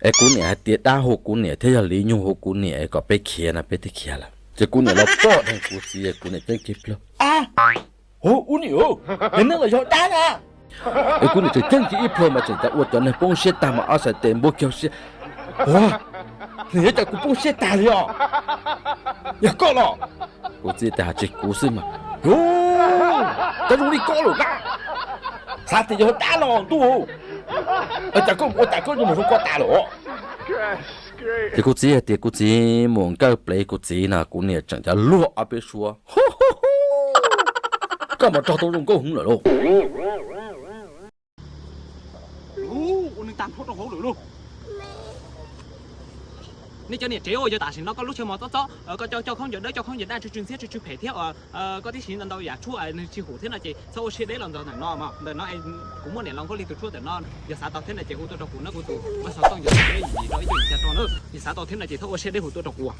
ไอ้กูเนี่ยเตี้ยตาหกกูเนี่ยเที่ยวลีนูหกกูเนี่ยก็ไปเขียนนะไปที่เขียนละจะกูเนี่ยเราป้อให้กูสิกูเนี่ยจะเก็บแล้วอ่ะโอ้อุ้นี่โอ้เห็นนั่นก็ยอดได้นะไอ้กูเนี่ยจะจังกี่พลมาจังจะอวดจนในป้องเสียตามาเอาใส่เต็มบุกเขียวเสียว้าเนี่ยจะกูป้องเสียตาเลยอ่ะอย่าก็หรอกกู自己打这故事嘛哟这容易搞了啦啥子就打了都大哥我大哥就没说过打了这个子这个子蒙个 play 个子呢กูเนี่ยจังจะลวกเอาไปชัวก็มาต่อตรงก็หงเหรอลูกโอ้คนนึงตามพวกเราหรือลูกนี่เจ้าเนี่ยเจ้าจะตัดสินแล้วก็ลูกเชื่อมอต้อก็เจ้าkhông giờ đấyเจ้าkhông giờได้chuyên xét chuyên phải theo có tí xin lần đầu giả chúa chỉ hủ thế này chị sau khi đấy lần đầu thằng nó mà đời nó cũng muốn để lòng có liên tục chúa để nó giờ xã tao thế này chị hủ tôi đọc hủ nó của tụ mà sao tao giờ cái gì đó ý tưởng cho nó nữa thì xã tao thế này chị thâu xe đấy hủ tôi đọc hủ